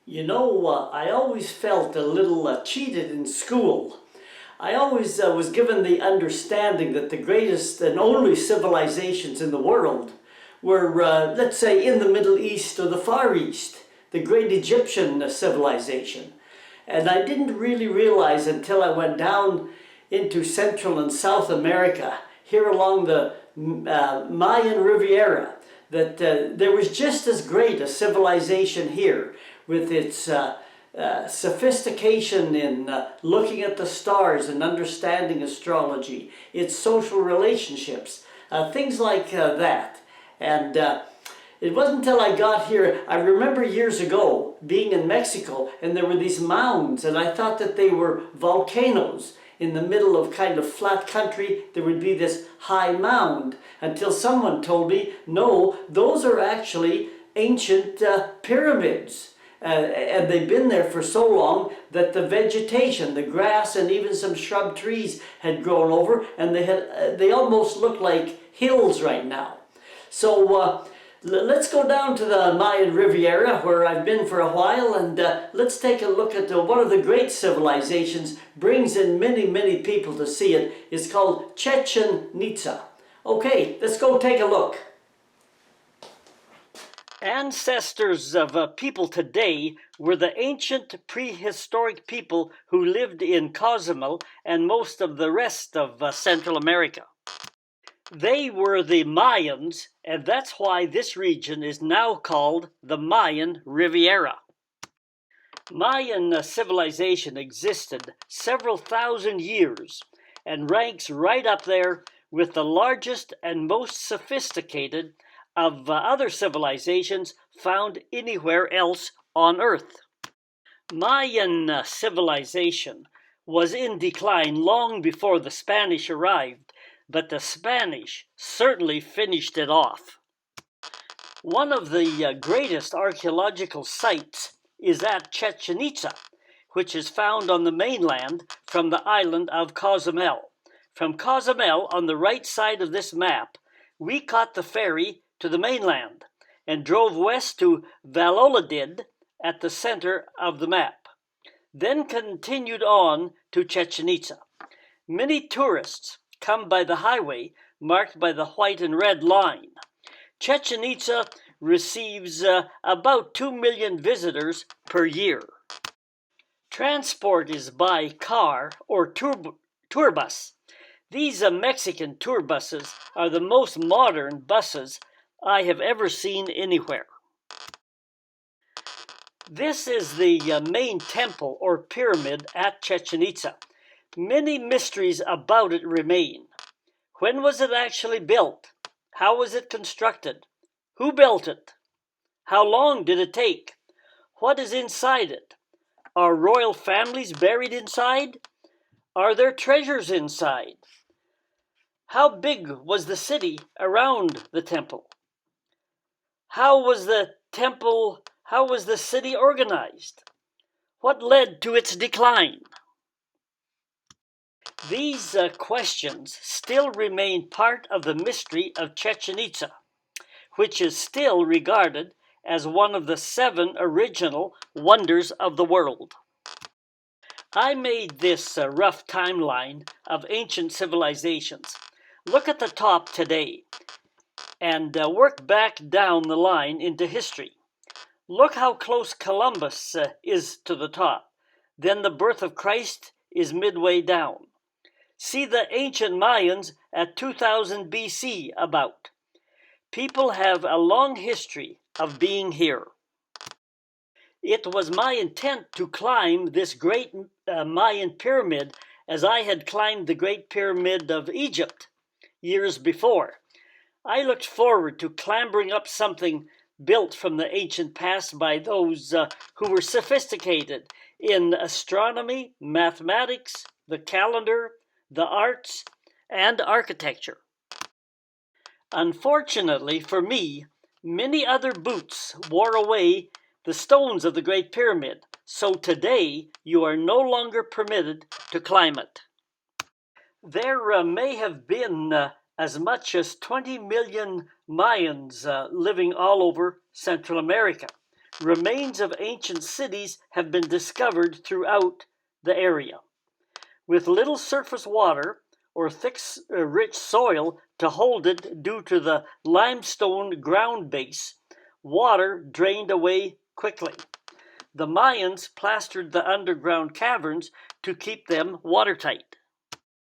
I always felt a little cheated in school. I always was given the understanding that the greatest and only civilizations in the world were, let's say, in the Middle East or the Far East, the great Egyptian civilization. And I didn't really realize until I went down into Central and South America, here along the Mayan Riviera, that there was just as great a civilization here with its sophistication in looking at the stars and understanding astrology, its social relationships, things like that. And it wasn't until I got here, I remember years ago being in Mexico and there were these mounds and I thought that they were volcanoes. In the middle of kind of flat country, there would be this high mound until someone told me, no, those are actually ancient pyramids. And they've been there for so long that the vegetation, the grass, and even some shrub trees had grown over, and they almost look like hills right now. So let's go down to the Mayan Riviera, where I've been for a while, and let's take a look at one of the great civilizations. Brings in many people to see it. It's called Chichen Itza. Okay, let's go take a look. Ancestors of people today were the ancient prehistoric people who lived in Cozumel and most of the rest of Central America. They were the Mayans, and that's why this region is now called the Mayan Riviera. Mayan civilization existed several thousand years and ranks right up there with the largest and most sophisticated of other civilizations found anywhere else on Earth. Mayan civilization was in decline long before the Spanish arrived, but the Spanish certainly finished it off. One of the greatest archaeological sites is at Chichen Itza, which is found on the mainland from the island of Cozumel. From Cozumel, on the right side of this map, we caught the ferry to the mainland and drove west to Valladolid at the center of the map, then continued on to Chichen Itza. Many tourists come by the highway marked by the white and red line. Chichen Itza receives about 2 million visitors per year. Transport is by car or tour bus. These Mexican tour buses are the most modern buses I have ever seen anywhere. This is the main temple or pyramid at Chichen Itza. Many mysteries about it remain. When was it actually built? How was it constructed? Who built it? How long did it take? What is inside it? Are royal families buried inside? Are there treasures inside? How big was the city around the temple? How was the city organized? What led to its decline? These questions still remain part of the mystery of Chichen Itza, which is still regarded as one of the 7 original wonders of the world. I made this rough timeline of ancient civilizations. Look at the top today and work back down the line into history. Look how close Columbus is to the top. Then the birth of Christ is midway down. See the ancient Mayans at 2000 BC about. People have a long history of being here. It was my intent to climb this great Mayan pyramid as I had climbed the Great Pyramid of Egypt years before. I looked forward to clambering up something built from the ancient past by those who were sophisticated in astronomy, mathematics, the calendar, the arts, and architecture. Unfortunately for me, many other boots wore away the stones of the Great Pyramid, so today you are no longer permitted to climb it. There may have been as much as 20 million Mayans living all over Central America. remains of ancient cities have been discovered throughout the area. With little surface water or thick, rich soil to hold it due to the limestone ground base, water drained away quickly. The Mayans plastered the underground caverns to keep them watertight.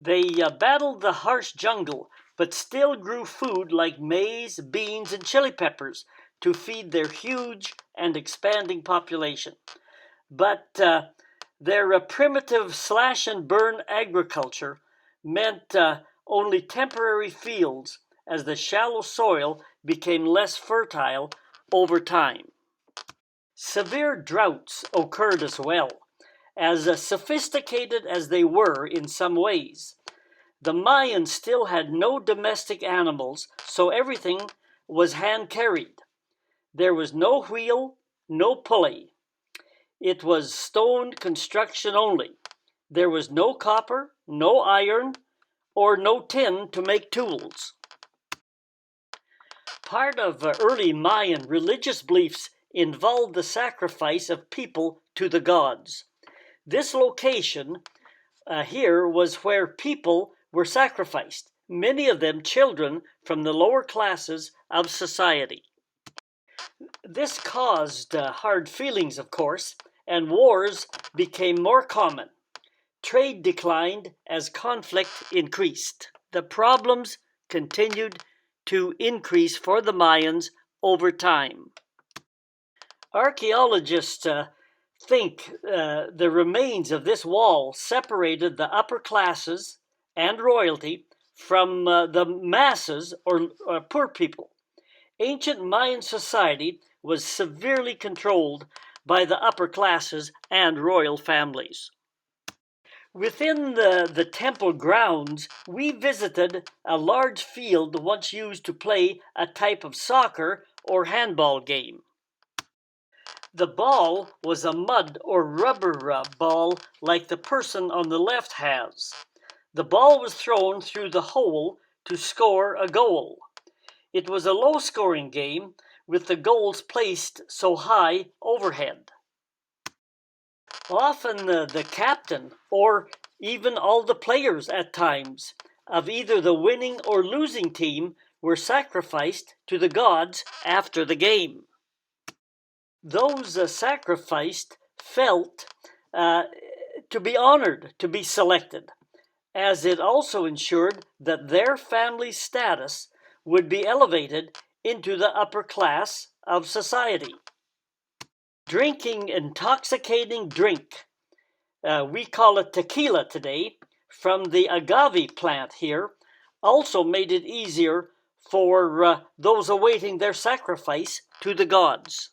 They battled the harsh jungle, but still grew food like maize, beans, and chili peppers to feed their huge and expanding population. But their primitive slash and burn agriculture meant only temporary fields as the shallow soil became less fertile over time. Severe droughts occurred as well. As sophisticated as they were in some ways, the Mayans still had no domestic animals, so everything was hand-carried. There was no wheel, no pulley. It was stone construction only. There was no copper, no iron, or no tin to make tools. Part of early Mayan religious beliefs involved the sacrifice of people to the gods. This location here was where people were sacrificed, many of them children from the lower classes of society. This caused hard feelings, of course, and wars became more common. Trade declined as conflict increased. The problems continued to increase for the Mayans over time. Archaeologists think the remains of this wall separated the upper classes and royalty from the masses or poor people. Ancient Mayan society was severely controlled by the upper classes and royal families. Within the temple grounds, we visited a large field once used to play a type of soccer or handball game. The ball was a mud or rubber ball like the person on the left has. The ball was thrown through the hole to score a goal. It was a low-scoring game with the goals placed so high overhead. Often the captain, or even all the players at times, of either the winning or losing team were sacrificed to the gods after the game. Those sacrificed felt to be honored to be selected, as it also ensured that their family status would be elevated into the upper class of society. Drinking intoxicating drink, we call it tequila today, from the agave plant here, also made it easier for those awaiting their sacrifice to the gods.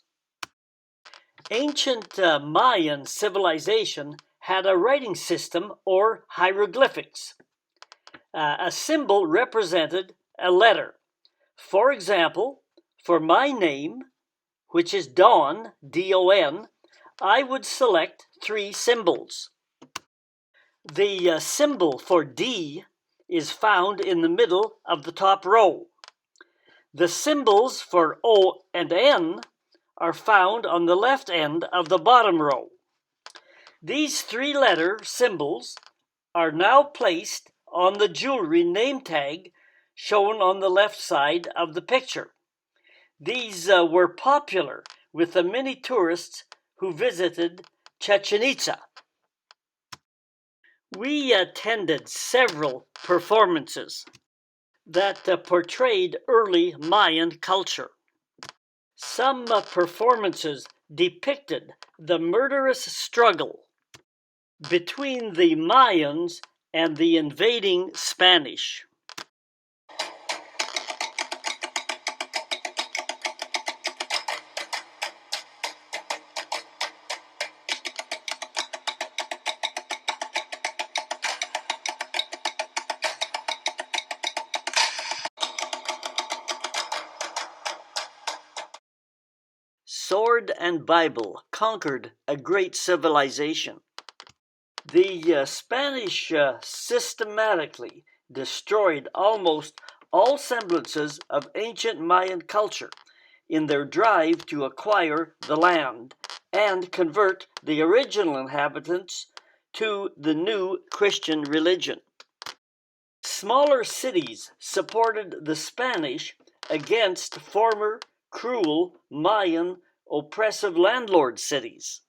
Ancient Mayan civilization had a writing system or hieroglyphics. A symbol represented a letter. For example, for my name, which is Don, D-O-N, I would select 3 symbols. The symbol for D is found in the middle of the top row. The symbols for O and N are found on the left end of the bottom row. These 3-letter symbols are now placed on the jewelry name tag shown on the left side of the picture. These were popular with the many tourists who visited Chichen Itza. We attended several performances that portrayed early Mayan culture. Some performances depicted the murderous struggle between the Mayans and the invading Spanish. Sword and Bible conquered a great civilization. The Spanish systematically destroyed almost all semblances of ancient Mayan culture, in their drive to acquire the land and convert the original inhabitants to the new Christian religion. Smaller cities supported the Spanish against former cruel Mayan oppressive landlord cities.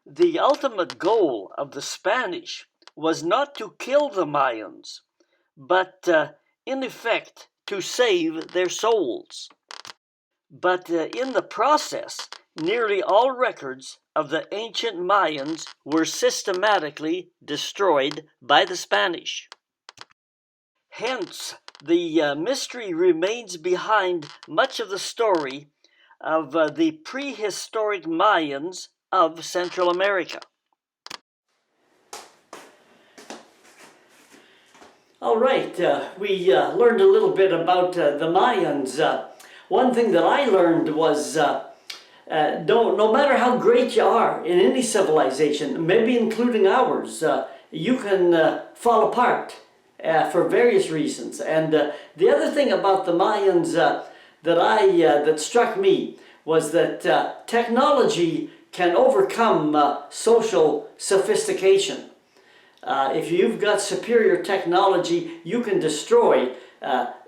The ultimate goal of the Spanish was not to kill the Mayans, but in effect to save their souls. But in the process, nearly all records of the ancient Mayans were systematically destroyed by the Spanish. Hence, the mystery remains behind much of the story of the prehistoric Mayans of Central America. All right, we learned a little bit about the Mayans. One thing that I learned was no matter how great you are in any civilization, maybe including ours, you can fall apart for various reasons. And the other thing about the Mayans that struck me was that technology can overcome social sophistication. If you've got superior technology, you can destroy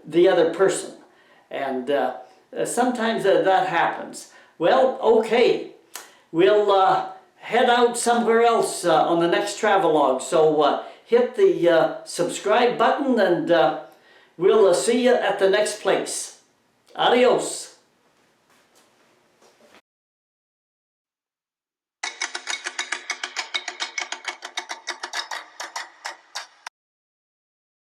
the other person. And sometimes that happens. Well, okay, we'll head out somewhere else on the next travelogue. So hit the subscribe button and we'll see you at the next place. Adios.